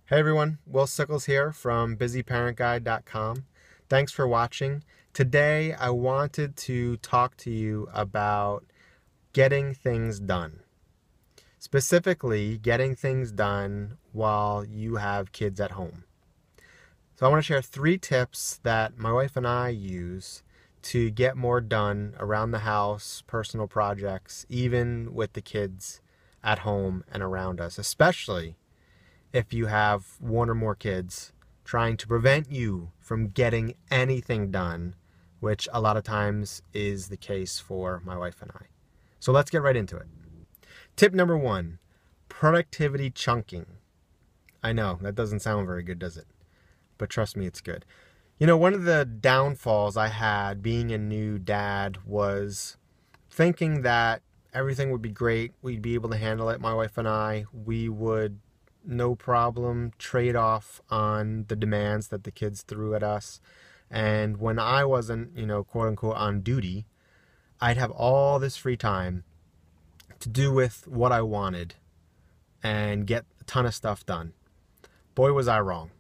Hey everyone, Will Sickles here from busyparentguide.com. Thanks for watching. Today I wanted to talk to you about getting things done. Specifically, getting things done while you have kids at home. So I want to share 3 tips that my wife and I use to get more done around the house, personal projects, even with the kids at home and around us, especially if you have one or more kids, trying to prevent you from getting anything done, which a lot of times is the case for my wife and I. So let's get right into it. Tip number 1, productivity chunking. I know, that doesn't sound very good, does it? But trust me, it's good. You know, one of the downfalls I had being a new dad was thinking that everything would be great, we'd be able to handle it, my wife and I, we would no problem trade off on the demands that the kids threw at us. And when I wasn't, quote unquote on duty, I'd have all this free time to do with what I wanted and get a ton of stuff done. Boy, was I wrong.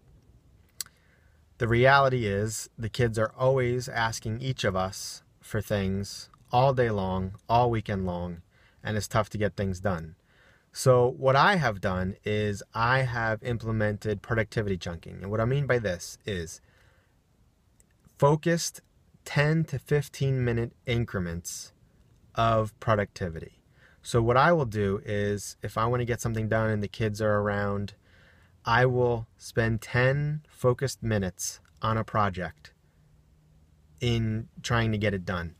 The reality is the kids are always asking each of us for things all day long, all weekend long, and it's tough to get things done. So what I have done is I have implemented productivity chunking. And what I mean by this is focused 10 to 15 minute increments of productivity. So what I will do is if I want to get something done and the kids are around, I will spend 10 focused minutes on a project in trying to get it done.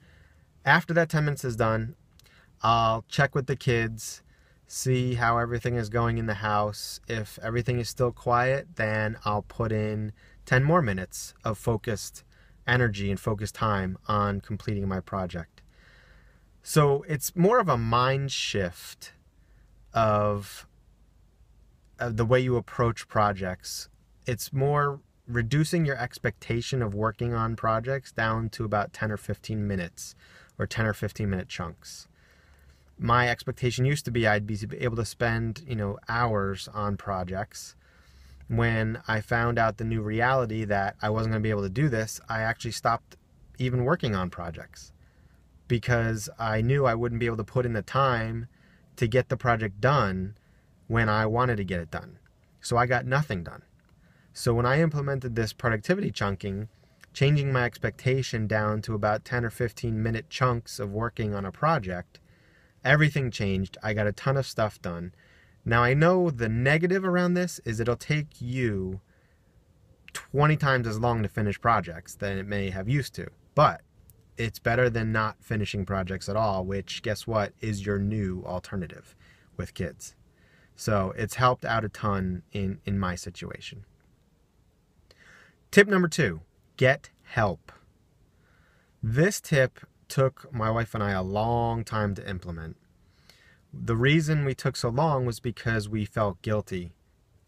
After that 10 minutes is done, I'll check with the kids, see how everything is going in the house. If everything is still quiet, then I'll put in 10 more minutes of focused energy and focused time on completing my project. So it's more of a mind shift of the way you approach projects. It's more reducing your expectation of working on projects down to about 10 or 15 minutes or 10 or 15 minute chunks. My expectation used to be I'd be able to spend, hours on projects. When I found out the new reality that I wasn't going to be able to do this, I actually stopped even working on projects because I knew I wouldn't be able to put in the time to get the project done when I wanted to get it done. So I got nothing done. So when I implemented this productivity chunking, changing my expectation down to about 10 or 15 minute chunks of working on a project, everything changed. I got a ton of stuff done. Now I know the negative around this is it'll take you 20 times as long to finish projects than it may have used to. But it's better than not finishing projects at all, which, guess what, is your new alternative with kids. So it's helped out a ton in my situation. Tip number 2, get help. This tip took my wife and I a long time to implement. The reason we took so long was because we felt guilty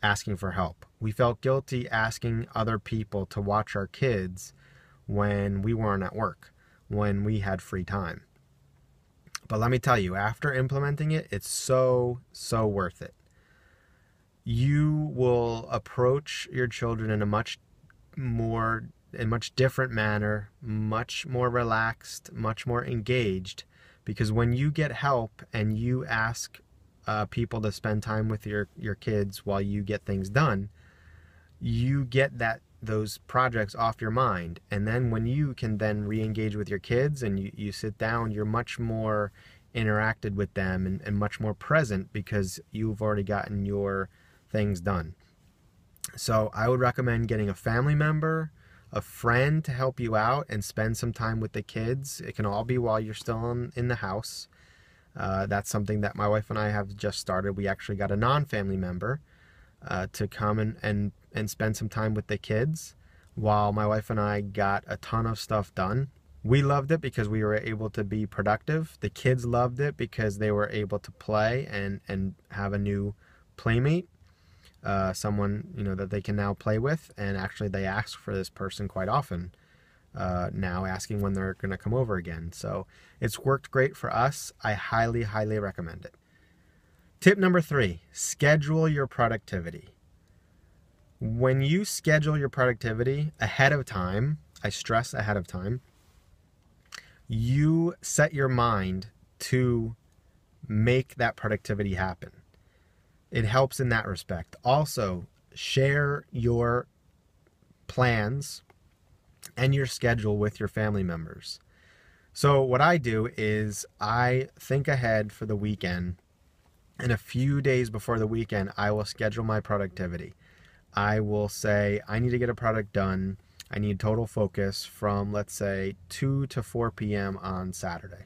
asking for help. We felt guilty asking other people to watch our kids when we weren't at work, when we had free time. But let me tell you, after implementing it, it's so worth it. You will approach your children in a much different manner, much more relaxed, much more engaged, because when you get help and you ask people to spend time with your kids while you get things done, you get those projects off your mind. And then when you can then re-engage with your kids and you sit down, you're much more interacted with them and much more present because you've already gotten your things done. So I would recommend getting a family member, a friend to help you out and spend some time with the kids. It can all be while you're still in the house. That's something that my wife and I have just started. We actually got a non-family member to come and spend some time with the kids while my wife and I got a ton of stuff done. We loved it because we were able to be productive. The kids loved it because they were able to play and have a new playmate. Someone that they can now play with, and actually they ask for this person quite often now, asking when they're going to come over again. So it's worked great for us. I highly recommend it. Tip number 3, schedule your productivity. When you schedule your productivity ahead of time, I stress ahead of time, you set your mind to make that productivity happen. It helps in that respect. Also, share your plans and your schedule with your family members. So what I do is I think ahead for the weekend, and a few days before the weekend, I will schedule my productivity. I will say, I need to get a product done. I need total focus from, let's say, 2 to 4 p.m. on Saturday.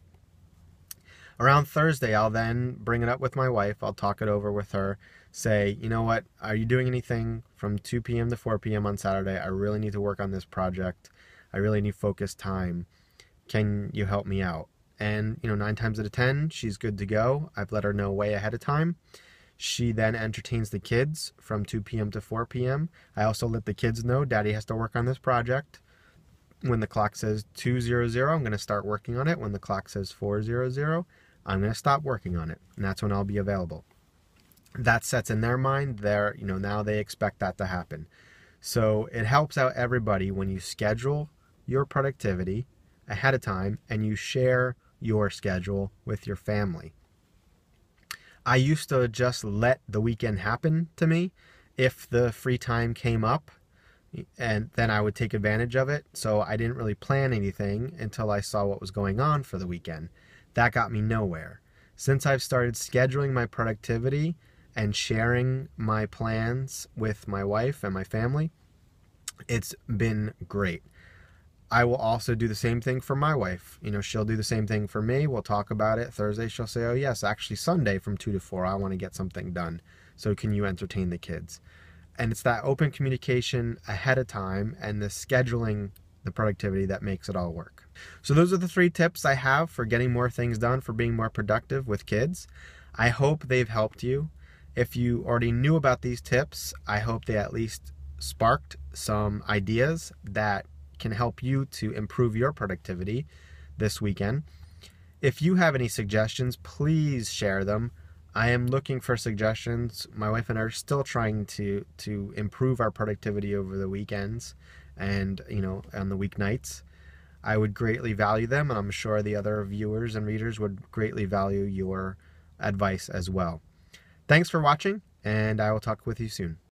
Around Thursday, I'll then bring it up with my wife. I'll talk it over with her. Say, you know what, are you doing anything from 2 p.m. to 4 p.m. on Saturday? I really need to work on this project. I really need focused time. Can you help me out? And, 9 times out of 10, she's good to go. I've let her know way ahead of time. She then entertains the kids from 2 p.m. to 4 p.m. I also let the kids know Daddy has to work on this project. When the clock says 2:00, I'm going to start working on it. When the clock says 4:00, I'm going to stop working on it. And that's when I'll be available. That sets in their mind, now they expect that to happen. So it helps out everybody when you schedule your productivity ahead of time and you share your schedule with your family. I used to just let the weekend happen to me. If the free time came up, and then I would take advantage of it. So I didn't really plan anything until I saw what was going on for the weekend. That got me nowhere. Since I've started scheduling my productivity and sharing my plans with my wife and my family, it's been great. I will also do the same thing for my wife. She'll do the same thing for me. We'll talk about it. Thursday, she'll say, oh yes, actually Sunday from 2 to 4, I want to get something done. So can you entertain the kids? And it's that open communication ahead of time and the scheduling the productivity that makes it all work. So those are the 3 tips I have for getting more things done, for being more productive with kids. I hope they've helped you. If you already knew about these tips, I hope they at least sparked some ideas that can help you to improve your productivity this weekend. If you have any suggestions, please share them. I am looking for suggestions. My wife and I are still trying to improve our productivity over the weekends and, on the weeknights. I would greatly value them, and I'm sure the other viewers and readers would greatly value your advice as well. Thanks for watching, and I will talk with you soon.